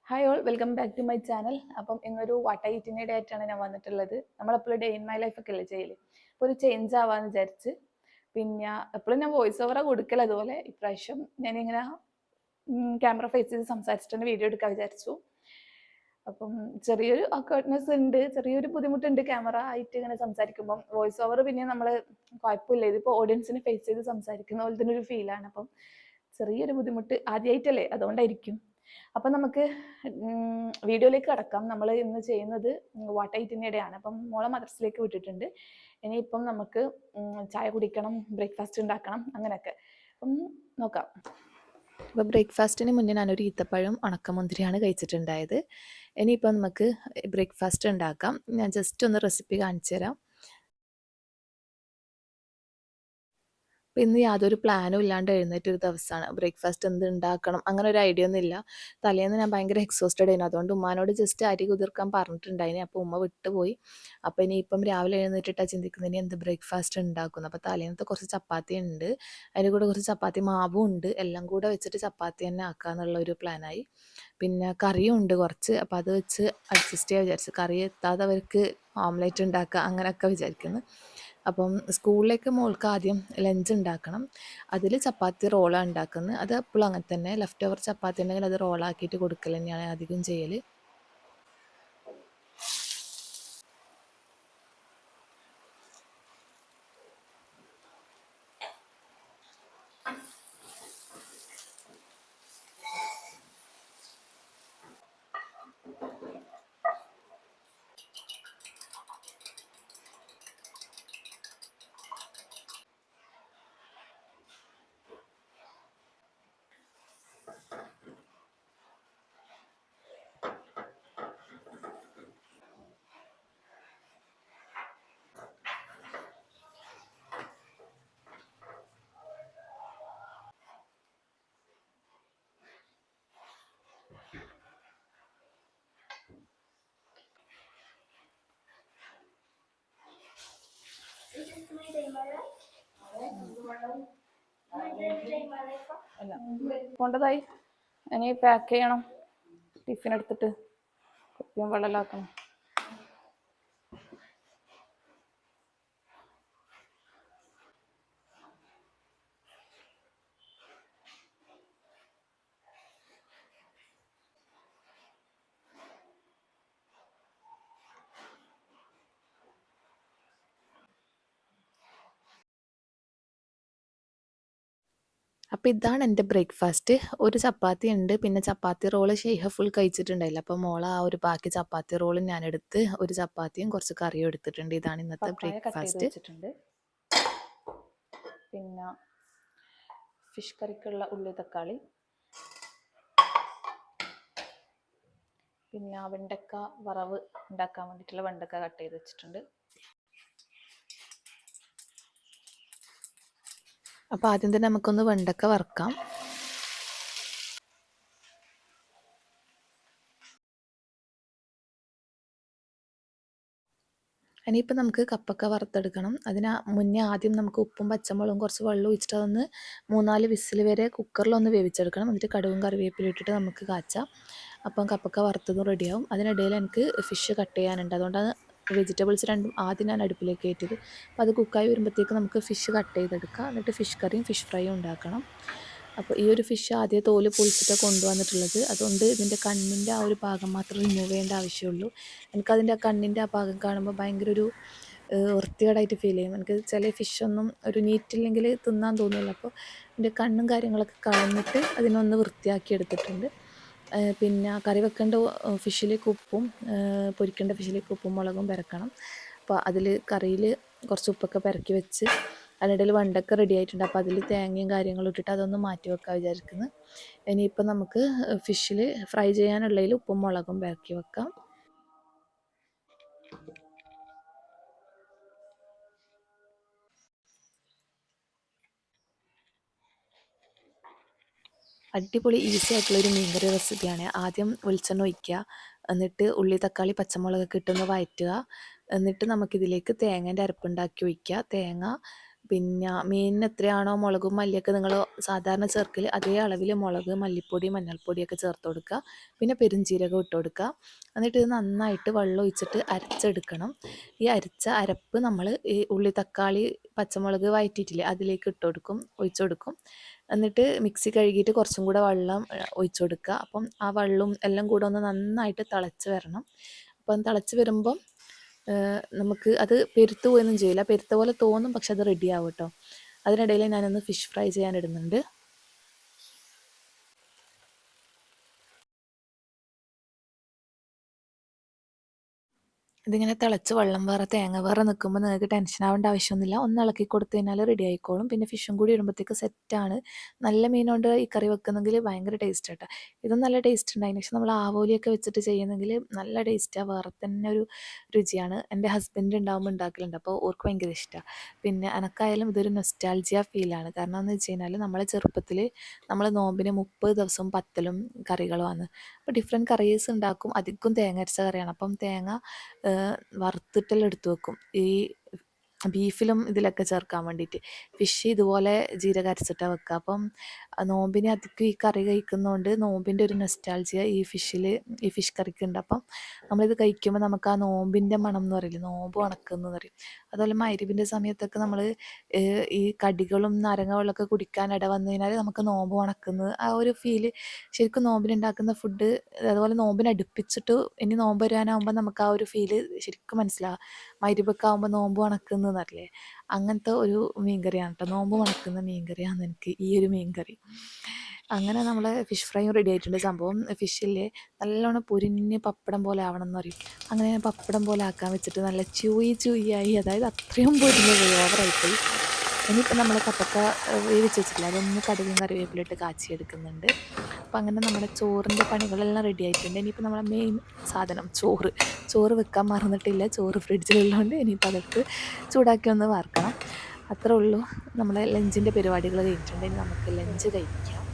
Hi all welcome back to my channel. അപ്പം ഇന്നൊരു what I ഈറ്റിൻ്റെ day ആയിട്ടാണ് ഞാൻ വന്നിട്ടുള്ളത്. നമ്മളെപ്പോഴും ഡേ ഇൻ മൈ ലൈഫ് ഒക്കെ അല്ലേ ചെയ്യല്. അപ്പോൾ ഒരു ചേഞ്ച് ആവാന്ന് വിചാരിച്ച് പിന്നെ എപ്പോഴും ഞാൻ വോയിസ് ഓവറാണ് കൊടുക്കൽ. അതുപോലെ ഇപ്രാവശ്യം ഞാനിങ്ങനെ ക്യാമറ ഫേസ് ചെയ്ത് സംസാരിച്ചിട്ട് വീഡിയോ എടുക്കാൻ വിചാരിച്ചു. അപ്പം ചെറിയൊരു അക്വേർഡ്നെസ് ഉണ്ട്, ചെറിയൊരു ബുദ്ധിമുട്ടുണ്ട് ക്യാമറ ആയിട്ട് ഇങ്ങനെ സംസാരിക്കുമ്പം. വോയിസ് ഓവർ പിന്നെ നമ്മൾ കുഴപ്പമില്ല, ഇതിപ്പോൾ ഓഡിയൻസിനെ ഫേസ് ചെയ്ത് സംസാരിക്കുന്ന പോലെ തന്നെ ഒരു ഫീലാണ്. അപ്പം ചെറിയൊരു ബുദ്ധിമുട്ട് ആദ്യമായിട്ടല്ലേ, അതുകൊണ്ടായിരിക്കും. അപ്പം നമുക്ക് വീഡിയോയിലേക്ക് കടക്കാം. നമ്മൾ ഇന്ന് ചെയ്യുന്നത് വാട്ട് ഐറ്റിൻ്റെ ഡേ ആണ്. അപ്പം മോളെ മദ്രസയിലേക്ക് വിട്ടിട്ടുണ്ട്. ഇനിയിപ്പം നമുക്ക് ചായ കുടിക്കണം, ബ്രേക്ക്ഫാസ്റ്റ് ഉണ്ടാക്കണം, അങ്ങനെയൊക്കെ. അപ്പം നോക്കാം. അപ്പോൾ ബ്രേക്ക്ഫാസ്റ്റിന് മുന്നേ ഞാനൊരു ഈത്തപ്പഴം ഉണക്കമുന്തിരിയാണ് കഴിച്ചിട്ടുണ്ടായത്. ഇനിയിപ്പം നമുക്ക് ബ്രേക്ക്ഫാസ്റ്റ് ഉണ്ടാക്കാം. ഞാൻ ജസ്റ്റ് ഒന്ന് റെസിപ്പി കാണിച്ചു തരാം. അപ്പോൾ ഇന്ന് യാതൊരു പ്ലാനും ഇല്ലാണ്ട് എഴുന്നേറ്റൊരു ദിവസമാണ്. ബ്രേക്ക്ഫാസ്റ്റ് എന്ത് ഉണ്ടാക്കണം അങ്ങനെ ഒരു ഐഡിയ ഒന്നും ഇല്ല. തലേന്ന് ഞാൻ ഭയങ്കര എക്സോസ്റ്റഡ് ആയിരുന്നു. അതുകൊണ്ട് ഉമ്മാനോട് ജസ്റ്റ് അരി കുതിർക്കാൻ പറഞ്ഞിട്ടുണ്ടായിന്. അപ്പോൾ ഉമ്മ വിട്ടുപോയി. അപ്പോൾ ഇനിയിപ്പം രാവിലെ എഴുന്നേറ്റിട്ടാണ് ചിന്തിക്കുന്നത് ഇനി എന്ത് ബ്രേക്ക്ഫാസ്റ്റ് ഉണ്ടാക്കുന്നു. അപ്പോൾ തലേന്നത്തെ കുറച്ച് ചപ്പാത്തി ഉണ്ട്, അതിൻ്റെ കൂടെ കുറച്ച് ചപ്പാത്തി മാവും ഉണ്ട്. എല്ലാം കൂടെ വെച്ചിട്ട് ചപ്പാത്തി തന്നെ ആക്കാന്നുള്ള ഒരു പ്ലാനായി. പിന്നെ കറിയും ഉണ്ട് കുറച്ച്. അപ്പോൾ അത് വെച്ച് അഡ്ജസ്റ്റ് ചെയ്യാൻ വിചാരിച്ചു. കറി എത്താത്തവർക്ക് ഓംലെറ്റ് ഉണ്ടാക്കുക അങ്ങനെയൊക്കെ വിചാരിക്കുന്നു. അപ്പം സ്കൂളിലേക്ക് മോൾക്ക് ആദ്യം ലഞ്ച് ഉണ്ടാക്കണം. അതിൽ ചപ്പാത്തി റോളാണ് ഉണ്ടാക്കുന്നത്. അത് എപ്പോഴും അങ്ങനെ തന്നെ, ലെഫ്റ്റ് ഓവർ ചപ്പാത്തി ഉണ്ടെങ്കിൽ അത് റോളാക്കിയിട്ട് കൊടുക്കൽ തന്നെയാണ് അധികം ചെയ്യൽ. കൊണ്ടതായി ഇനി പാക്ക് ചെയ്യണം. ടിഫിൻ എടുത്തിട്ട് കുപ്പിയും വെള്ളമില്ലാക്കണം. അപ്പോൾ ഇതാണ് എൻ്റെ ബ്രേക്ക്ഫാസ്റ്റ്. ഒരു ചപ്പാത്തി ഉണ്ട്, പിന്നെ ചപ്പാത്തി റോള് ഷെയ്ഹ ഫുൾ കഴിച്ചിട്ടുണ്ടായില്ല. അപ്പോൾ മോള ആ ഒരു ബാക്കി ചപ്പാത്തി റോളും ഞാനെടുത്ത് ഒരു ചപ്പാത്തിയും കുറച്ച് കറിയും എടുത്തിട്ടുണ്ട്. ഇതാണ് ഇന്നത്തെ ബ്രേക്ക്ഫാസ്റ്റ്. പിന്നെ ഫിഷ് കറിക്കുള്ള ഉള്ളി തക്കാളി, പിന്നെ വെണ്ടക്ക വറവ് ഉണ്ടാക്കാൻ വേണ്ടിയിട്ടുള്ള വെണ്ടക്ക കട്ട് ചെയ്ത് വെച്ചിട്ടുണ്ട്. അപ്പോൾ ആദ്യം തന്നെ നമുക്കൊന്ന് വെണ്ടക്ക വറുക്കാം. ഇനിയിപ്പോൾ നമുക്ക് കപ്പക്ക വറുത്തെടുക്കണം. അതിന് മുന്നേ ആദ്യം നമുക്ക് ഉപ്പും പച്ചമുളകും കുറച്ച് വെള്ളം ഒഴിച്ചിട്ട് അതൊന്ന് 3-4 വിസിൽ വരെ കുക്കറിലൊന്ന് വേവിച്ചെടുക്കണം. എന്നിട്ട് കടുകും കറിവേപ്പിലും ഇട്ടിട്ട് നമുക്ക് കാച്ചാം. അപ്പം കപ്പക്ക വറുത്തതും റെഡിയാവും. അതിനിടയിൽ എനിക്ക് ഫിഷ് കട്ട് ചെയ്യാനുണ്ട്. അതുകൊണ്ടാണ് വെജിറ്റബിൾസ് രണ്ടും ആദ്യം ഞാൻ അടുപ്പിലേക്ക് കയറ്റിയത്. അപ്പോൾ അത് കുക്കായി വരുമ്പോഴത്തേക്ക് നമുക്ക് ഫിഷ് കട്ട് ചെയ്തെടുക്കാം. എന്നിട്ട് ഫിഷ് കറിയും ഫിഷ് ഫ്രൈയും ഉണ്ടാക്കണം. അപ്പോൾ ഈ ഒരു ഫിഷ് ആദ്യം തോല് പൊളിച്ചിട്ട് കൊണ്ടുവന്നിട്ടുള്ളത്. അതുകൊണ്ട് ഇതിൻ്റെ കണ്ണിൻ്റെ ആ ഒരു ഭാഗം മാത്രം റിമൂവ് ചെയ്യേണ്ട ആവശ്യമുള്ളൂ. എനിക്കതിൻ്റെ ആ കണ്ണിൻ്റെ ആ ഭാഗം കാണുമ്പോൾ ഭയങ്കര ഒരു വൃത്തികേടായിട്ട് ഫീൽ ചെയ്യും. എനിക്ക് ചില ഫിഷൊന്നും ഒരു നീറ്റില്ലെങ്കിൽ തിന്നാൻ തോന്നില്ല. അപ്പോൾ എൻ്റെ കണ്ണും കാര്യങ്ങളൊക്കെ കളഞ്ഞിട്ട് അതിനൊന്ന് വൃത്തിയാക്കി എടുത്തിട്ടുണ്ട്. പിന്നെ കറി വെക്കേണ്ട ഫിഷിലേക്ക് ഉപ്പും പൊരിക്കേണ്ട ഫിഷിലേക്ക് ഉപ്പും മുളകും പെരക്കണം. അപ്പോൾ അതിൽ കറിയിൽ കുറച്ച് ഉപ്പൊക്കെ പെരക്കി വെച്ച് അതിനിടയിൽ വെണ്ടക്ക റെഡി ആയിട്ടുണ്ട്. അപ്പോൾ അതിൽ തേങ്ങയും കാര്യങ്ങളും ഇട്ടിട്ട് അതൊന്ന് മാറ്റി വെക്കാൻ വിചാരിക്കുന്നു. ഇനിയിപ്പോൾ നമുക്ക് ഫിഷിൽ ഫ്രൈ ചെയ്യാനുള്ളതിൽ ഉപ്പും മുളകും പെരക്കി വെക്കാം. അടിപൊളി ഈസി ആയിട്ടുള്ളൊരു മീൻകറി റെസിപ്പിയാണ്. ആദ്യം വെളിച്ചെണ്ണ ഒഴിക്കുക, എന്നിട്ട് ഉള്ളി തക്കാളി പച്ചമുളകൊക്കെ ഇട്ടൊന്ന് വഴറ്റുക. എന്നിട്ട് നമുക്കിതിലേക്ക് തേങ്ങേൻ്റെ അരപ്പുണ്ടാക്കി ഒഴിക്കുക. തേങ്ങ പിന്നെ മീനിന് എത്രയാണോ മുളകും മല്ലിയൊക്കെ നിങ്ങൾ സാധാരണ ചേർക്കൽ അതേ അളവിൽ മുളക്, മല്ലിപ്പൊടി, മഞ്ഞൾപ്പൊടിയൊക്കെ ചേർത്ത് കൊടുക്കുക. പിന്നെ പെരുംജീരകം ഇട്ട് കൊടുക്കുക. എന്നിട്ട് ഇത് നന്നായിട്ട് വെള്ളം ഒഴിച്ചിട്ട് അരച്ചെടുക്കണം. ഈ അരച്ച അരപ്പ് നമ്മൾ ഈ ഉള്ളി, തക്കാളി, പച്ചമുളക് വഴറ്റിയിട്ടില്ലേ അതിലേക്ക് ഒഴിച്ചു കൊടുക്കും. എന്നിട്ട് മിക്സി കഴുകിയിട്ട് കുറച്ചും കൂടെ വെള്ളം ഒഴിച്ചു കൊടുക്കുക. അപ്പം ആ വെള്ളവും എല്ലാം കൂടെ ഒന്ന് നന്നായിട്ട് തിളച്ച് വരണം. അപ്പം തിളച്ച് വരുമ്പം നമുക്ക് അത് പെരുത്ത് പോയൊന്നും ചെയ്യില്ല, പെരുത്ത പോലെ തോന്നും, പക്ഷെ അത് റെഡി ആവും കേട്ടോ. അതിനിടയിൽ ഞാനൊന്ന് ഫിഷ് ഫ്രൈ ചെയ്യാൻ ഇടുന്നുണ്ട്. ഇതിങ്ങനെ തിളച്ച് വെള്ളം വേറെ തേങ്ങ വേറെ നിൽക്കുമ്പോൾ നിങ്ങൾക്ക് ടെൻഷൻ ആവേണ്ട ആവശ്യമൊന്നുമില്ല. ഒന്ന് ഇളക്കി കൊടുത്തു കഴിഞ്ഞാൽ റെഡി ആയിക്കോളും. പിന്നെ ഫിഷും കൂടി ഇടുമ്പോഴത്തേക്ക് സെറ്റാണ്. നല്ല മീനുകൊണ്ട് ഈ കറി വെക്കുന്നെങ്കിൽ ഭയങ്കര ടേസ്റ്റ് കേട്ടോ. ഇതും നല്ല ടേസ്റ്റ് ഉണ്ടായിരുന്നു. പക്ഷെ നമ്മൾ ആവോലിയൊക്കെ വെച്ചിട്ട് ചെയ്യുന്നെങ്കിൽ നല്ല ടേസ്റ്റാണ്, വേറെ തന്നെ ഒരു രുചിയാണ്. എൻ്റെ ഹസ്ബൻഡ് ഉണ്ടാകുമ്പോൾ ഉണ്ടാക്കലുണ്ട്, അപ്പോൾ ഓർക്ക് ഭയങ്കര ഇഷ്ടമാണ്. പിന്നെ എനക്കായാലും ഇതൊരു നൊസ്റ്റാൾജിയ ഫീലാണ്. കാരണം എന്ന് വെച്ച് കഴിഞ്ഞാൽ നമ്മളെ ചെറുപ്പത്തിൽ നമ്മൾ നോമ്പിന് 30 ദിവസവും പത്തലും കറികളുമാണ്. അപ്പോൾ ഡിഫറെൻറ്റ് കറീസ് ഉണ്ടാക്കും. അധികം തേങ്ങ അരച്ച കറിയാണ്. അപ്പം തേങ്ങ വറുത്തിട്ടെല്ലാം എടുത്ത് വെക്കും, ഈ ബീഫിലും ഇതിലൊക്കെ ചേർക്കാൻ വേണ്ടിയിട്ട്. ഫിഷ് ഇതുപോലെ ജീരകം അരച്ചിട്ടാണ് വെക്കുക. അപ്പം നോമ്പിന് അധികം ഈ കറി കഴിക്കുന്നതുകൊണ്ട് നോമ്പിൻ്റെ ഒരു നൊസ്റ്റാൾജിയ ഈ ഫിഷ് കറിക്ക് ഉണ്ട്. അപ്പം നമ്മളിത് കഴിക്കുമ്പോൾ നമുക്ക് ആ നോമ്പിൻ്റെ മണം എന്ന് പറയില്ലേ, നോമ്പ് ഉണക്കുന്നതെന്ന് പറയും. അതുപോലെ മഗ്‌രിബിൻ്റെ സമയത്തൊക്കെ നമ്മൾ ഈ കടികളും നാരങ്ങ വെള്ളമൊക്കെ കുടിക്കാൻ ഇട വന്നു കഴിഞ്ഞാൽ നമുക്ക് നോമ്പ് ഉണക്കുന്നത് ആ ഒരു ഫീല് ശരിക്കും നോമ്പിനുണ്ടാക്കുന്ന ഫുഡ്. അതുപോലെ നോമ്പിന് അടുപ്പിച്ചിട്ട് ഇനി നോമ്പ് വരാനാകുമ്പോൾ നമുക്ക് ആ ഒരു ഫീല് ശരിക്കും മനസ്സിലാവും. മഗ്‌രിബൊക്കെ ആകുമ്പോൾ നോമ്പ് ഉണക്കുന്നതല്ലേ, അങ്ങനത്തെ ഒരു മീൻകറിയാണ് കേട്ടോ. നോമ്പ് ഉണക്കുന്ന മീൻകറിയാണ് എനിക്ക് ഈ ഒരു മീൻകറി. അങ്ങനെ നമ്മൾ ഫിഷ് ഫ്രൈയും റെഡി ആയിട്ടുണ്ട്. സംഭവം ഫിഷില്ലേ നല്ലോണം പൊരിഞ്ഞ് പപ്പടം പോലെ ആവണം എന്ന് പറയും. അങ്ങനെ പപ്പടം പോലെ ആക്കാൻ വെച്ചിട്ട് നല്ല ചൂയി അതായത് അത്രയും പൊരിഞ്ഞ് പോയി, ഓവറായിപ്പോയി. ഇനിയിപ്പോൾ നമ്മൾ കപ്പക്ക വേവിച്ച് വെച്ചിട്ടില്ല, അതൊന്ന് കടുകും കറിവേപ്പിലിട്ട് കാച്ചിയെടുക്കുന്നുണ്ട്. അപ്പം അങ്ങനെ നമ്മുടെ ചോറിൻ്റെ പണികളെല്ലാം റെഡി ആയിട്ടുണ്ട്. ഇനിയിപ്പോൾ നമ്മളെ മെയിൻ സാധനം ചോറ് വെക്കാൻ മറന്നിട്ടില്ല. ചോറ് ഫ്രിഡ്ജിലുള്ളതുകൊണ്ട് ഇനിയിപ്പോൾ അതെടുത്ത് ചൂടാക്കി ഒന്ന് വാർക്കണം. അത്രേ ഉള്ളൂ. നമ്മളെ ലഞ്ചിൻ്റെ പരിപാടികൾ കഴിഞ്ഞിട്ടുണ്ട്. ഇനി നമുക്ക് ലഞ്ച് കഴിക്കാം.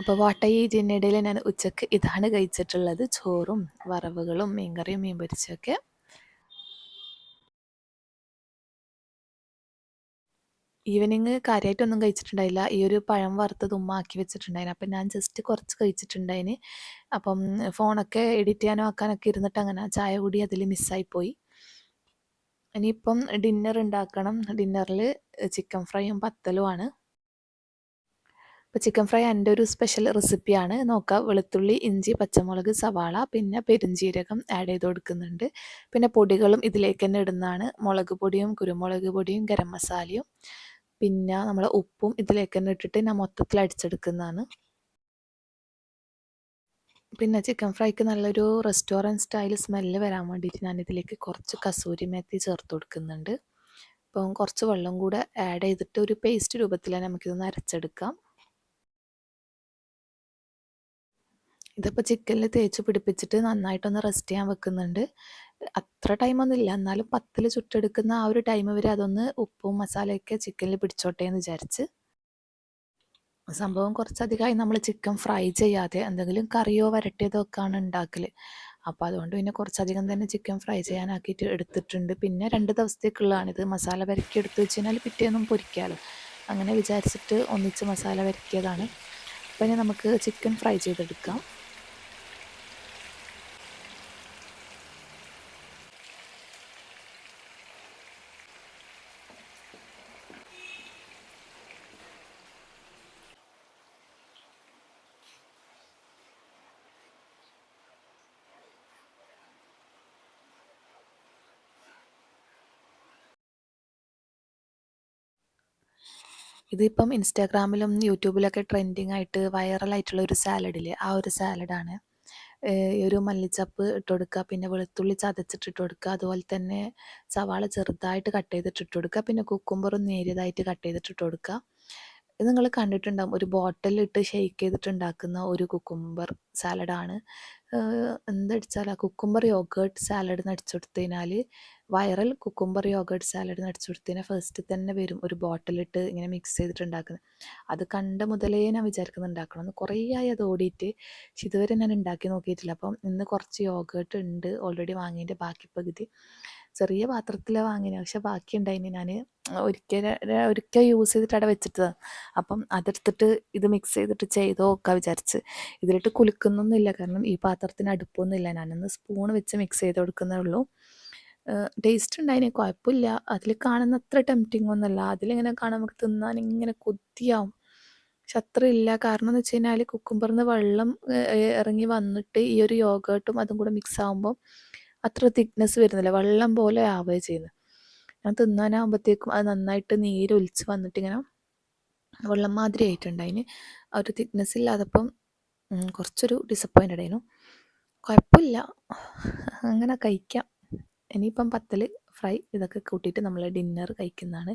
അപ്പോൾ ഇതിനിടയിൽ ഞാൻ ഉച്ചക്ക് ഇതാണ് കഴിച്ചിട്ടുള്ളത്, ചോറും വറവുകളും മീൻകറിയും മീൻ പൊരിച്ചൊക്കെ. ഈവനിങ് കാര്യമായിട്ടൊന്നും കഴിച്ചിട്ടുണ്ടായില്ല. ഈ ഒരു പഴം വറുത്തത് ഉമ്മ ആക്കി വെച്ചിട്ടുണ്ടായിന്, അപ്പം ഞാൻ ജസ്റ്റ് കുറച്ച് കഴിച്ചിട്ടുണ്ടായിന്. അപ്പം ഫോണൊക്കെ എഡിറ്റ് ചെയ്യാനോ ആക്കാനൊക്കെ ഇരുന്നിട്ട് അങ്ങനെ ചായ കൂടി അതിൽ മിസ്സായിപ്പോയി. ഇനിയിപ്പം ഡിന്നർ ഉണ്ടാക്കണം. ഡിന്നറിൽ ചിക്കൻ ഫ്രൈയും പത്തലുമാണ്. അപ്പോൾ ചിക്കൻ ഫ്രൈ എൻ്റെ ഒരു സ്പെഷ്യൽ റെസിപ്പിയാണ്. നോക്കാം, വെളുത്തുള്ളി, ഇഞ്ചി, പച്ചമുളക്, സവാള, പിന്നെ പെരുംജീരകം ആഡ് ചെയ്ത് കൊടുക്കുന്നുണ്ട്. പിന്നെ പൊടികളും ഇതിലേക്ക് തന്നെ ഇടുന്നതാണ്. മുളക് പൊടിയും കുരുമുളക് പൊടിയും ഗരം മസാലയും പിന്നെ നമ്മൾ ഉപ്പും ഇതിലേക്ക് തന്നെ ഇട്ടിട്ട് ഞാൻ മൊത്തത്തിൽ അടിച്ചെടുക്കുന്നതാണ്. പിന്നെ ചിക്കൻ ഫ്രൈക്ക് നല്ലൊരു റെസ്റ്റോറൻറ്റ് സ്റ്റൈൽ സ്മെല്ല് വരാൻ വേണ്ടിയിട്ട് ഞാനിതിലേക്ക് കുറച്ച് കസൂരി മേത്തി ചേർത്ത് കൊടുക്കുന്നുണ്ട്. അപ്പം കുറച്ച് വെള്ളം കൂടെ ആഡ് ചെയ്തിട്ട് ഒരു പേസ്റ്റ് രൂപത്തിൽ നമുക്കിതൊന്ന് അരച്ചെടുക്കാം. ഇതിപ്പോൾ ചിക്കനിൽ തേച്ച് പിടിപ്പിച്ചിട്ട് നന്നായിട്ടൊന്ന് റെസ്റ്റ് ചെയ്യാൻ വെക്കുന്നുണ്ട്. അത്ര ടൈമൊന്നുമില്ല, എന്നാലും പത്തിൽ ചുട്ടെടുക്കുന്ന ആ ഒരു ടൈം വരെ അതൊന്ന് ഉപ്പും മസാലയൊക്കെ ചിക്കനിൽ പിടിച്ചോട്ടെ എന്ന് വിചാരിച്ച്. സംഭവം കുറച്ചധികമായി നമ്മൾ ചിക്കൻ ഫ്രൈ ചെയ്യാതെ എന്തെങ്കിലും കറിയോ വരട്ടിയതോ ഒക്കെയാണ് ഉണ്ടാക്കൽ. അപ്പോൾ അതുകൊണ്ട് പിന്നെ കുറച്ചധികം തന്നെ ചിക്കൻ ഫ്രൈ ചെയ്യാനാക്കിയിട്ട് എടുത്തിട്ടുണ്ട്. പിന്നെ 2 ദിവസത്തേക്കുള്ളതാണിത്. മസാല വരക്കി എടുത്ത് വെച്ച് കഴിഞ്ഞാൽ പിറ്റേന്നും പൊരിക്കാമല്ലോ, അങ്ങനെ വിചാരിച്ചിട്ട് ഒന്നിച്ച് മസാല വരക്കിയതാണ്. അപ്പോൾ ഇനി നമുക്ക് ചിക്കൻ ഫ്രൈ ചെയ്തെടുക്കാം. ഇതിപ്പം ഇൻസ്റ്റാഗ്രാമിലും യൂട്യൂബിലൊക്കെ ട്രെൻഡിങ് ആയിട്ട് വൈറലായിട്ടുള്ള ഒരു സാലഡില്ലേ, ആ ഒരു സാലഡാണ്. ഈ ഒരു മല്ലിച്ചപ്പ് ഇട്ട് കൊടുക്കുക, പിന്നെ വെളുത്തുള്ളി ചതച്ചിട്ട് ഇട്ട് കൊടുക്കുക, അതുപോലെ തന്നെ സവാള ചെറുതായിട്ട് കട്ട് ചെയ്തിട്ട് ഇട്ട് കൊടുക്കുക, പിന്നെ കുക്കുംബറും നേരിയതായിട്ട് കട്ട് ചെയ്തിട്ട് ഇട്ട് കൊടുക്കുക. ഇത് നിങ്ങൾ കണ്ടിട്ടുണ്ടാകും, ഒരു ബോട്ടിലിട്ട് ഷെയ്ക്ക് ചെയ്തിട്ട് ഉണ്ടാക്കുന്ന ഒരു കുക്കുംബർ സാലഡാണ്. എന്തടിച്ചാൽ ആ കുക്കുംബർ യോഗേർട്ട് സാലഡ് എന്ന് അടിച്ചു കൊടുത്തു കഴിഞ്ഞാൽ, വൈറൽ കുക്കുംബർ യോഗേർട്ട് സാലഡ് എന്ന് അടിച്ചു കൊടുത്തു കഴിഞ്ഞാൽ ഫസ്റ്റ് തന്നെ വരും ഒരു ബോട്ടിലിട്ട് ഇങ്ങനെ മിക്സ് ചെയ്തിട്ട് ഉണ്ടാക്കുന്നത്. അത് കണ്ട മുതലേ ഞാൻ വിചാരിക്കുന്നത് ഉണ്ടാക്കണം, കുറേ ആയി അത് ഓടിയിട്ട്, പക്ഷെ ഇതുവരെ ഞാൻ ഉണ്ടാക്കി നോക്കിയിട്ടില്ല. അപ്പം ഇന്ന് കുറച്ച് യോഗേർട്ട് ഉണ്ട് ഓൾറെഡി വാങ്ങിയതിൻ്റെ ബാക്കി പകുതി ചെറിയ പാത്രത്തിലാണ് വാങ്ങിയത്, പക്ഷെ ബാക്കി ഉണ്ടായിന്. ഞാൻ ഒരിക്കൽ യൂസ് ചെയ്തിട്ട് അവിടെ വെച്ചിട്ടതാണ്. അപ്പം അതെടുത്തിട്ട് ഇത് മിക്സ് ചെയ്തിട്ട് ചെയ്ത് നോക്കാൻ വിചാരിച്ച്. ഇതിലിട്ട് കുലുക്കുന്നൊന്നുമില്ല, കാരണം ഈ പാത്രത്തിന് അടുപ്പൊന്നുമില്ല. ഞാനൊന്ന് സ്പൂൺ വെച്ച് മിക്സ് ചെയ്ത് കൊടുക്കുന്നേ ഉള്ളൂ. ടേസ്റ്റ് ഉണ്ടായിന്, കുഴപ്പമില്ല. അതിൽ കാണുന്ന അത്ര ടെംപ്റ്റിംഗ് ഒന്നുമല്ല. അതിലിങ്ങനെ കാണാൻ നമുക്ക് തിന്നാൻ ഇങ്ങനെ കൊതിയാവും. പക്ഷെ അത്ര ഇല്ല. കാരണം എന്ന് വെച്ച് കഴിഞ്ഞാൽ കുക്കുംബറിന്ന് വെള്ളം ഇറങ്ങി വന്നിട്ട് ഈ ഒരു യോഗേർട്ടും അതും കൂടെ മിക്സ് ആകുമ്പോൾ അത്ര തിക്നെസ് വരുന്നില്ല, വെള്ളം പോലെ ആവുകയാണ് ചെയ്യുന്നത്. ഞാൻ തിന്നാനാകുമ്പോഴത്തേക്കും അത് നന്നായിട്ട് നീരൊലിച്ച് വന്നിട്ട് ഇങ്ങനെ വെള്ളം മാതിരി ആയിട്ടുണ്ടായിന്. ആ ഒരു തിക്നെസ് ഇല്ലാതപ്പം കുറച്ചൊരു ഡിസപ്പോയിൻറ്റഡ് ആയിരുന്നു. കുഴപ്പമില്ല, അങ്ങനെ കഴിക്കാം. ഇനിയിപ്പം പത്തൽ ഫ്രൈ ഇതൊക്കെ കൂട്ടിയിട്ട് നമ്മൾ ഡിന്നർ കഴിക്കുന്നതാണ്.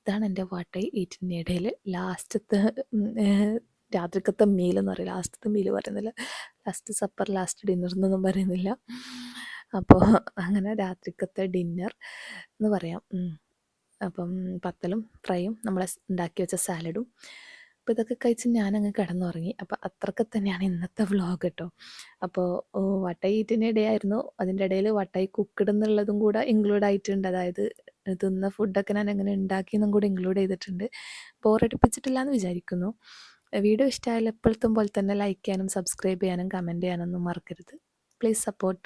ഇതാണ് എൻ്റെ വാട്ട് ഐ ഈറ്റിൻ്റെ ഇടയിൽ ലാസ്റ്റത്തെ രാത്രിക്കത്തെ മീൽ എന്ന് പറയും. ലാസ്റ്റത്തെ മീൽ പറയുന്നില്ല, ലാസ്റ്റ് സപ്പർ, ലാസ്റ്റ് ഡിന്നർ എന്നൊന്നും പറയുന്നില്ല. അപ്പോൾ അങ്ങനെ രാത്രിക്കത്തെ ഡിന്നർ എന്ന് പറയാം. അപ്പം പത്തലും ഫ്രൈയും നമ്മൾ ഉണ്ടാക്കി വെച്ച സാലഡും. അപ്പോൾ ഇതൊക്കെ കഴിച്ച് ഞാനങ്ങ് കിടന്നുറങ്ങി. അപ്പോൾ അത്രയൊക്കെ തന്നെയാണ് ഇന്നത്തെ വ്ളോഗ് കേട്ടോ. അപ്പോൾ വട്ടായി ഈറ്റിൻ്റെ ഇടയായിരുന്നു, അതിൻ്റെ ഇടയിൽ വട്ടായി കുക്ക്ഡ് എന്നുള്ളതും കൂടെ ഇൻക്ലൂഡ് ആയിട്ടുണ്ട്. അതായത് തിന്ന ഫുഡൊക്കെ ഞാൻ എങ്ങനെ ഉണ്ടാക്കിയെന്നും കൂടെ ഇൻക്ലൂഡ് ചെയ്തിട്ടുണ്ട്. ബോറടിപ്പിച്ചിട്ടില്ല എന്ന് വിചാരിക്കുന്നു. വീഡിയോ ഇഷ്ടമായാലും എപ്പോഴത്തും പോലെ തന്നെ ലൈക്ക് ചെയ്യാനും സബ്സ്ക്രൈബ് ചെയ്യാനും കമൻറ്റ് ചെയ്യാനൊന്നും മറക്കരുത്. Please support.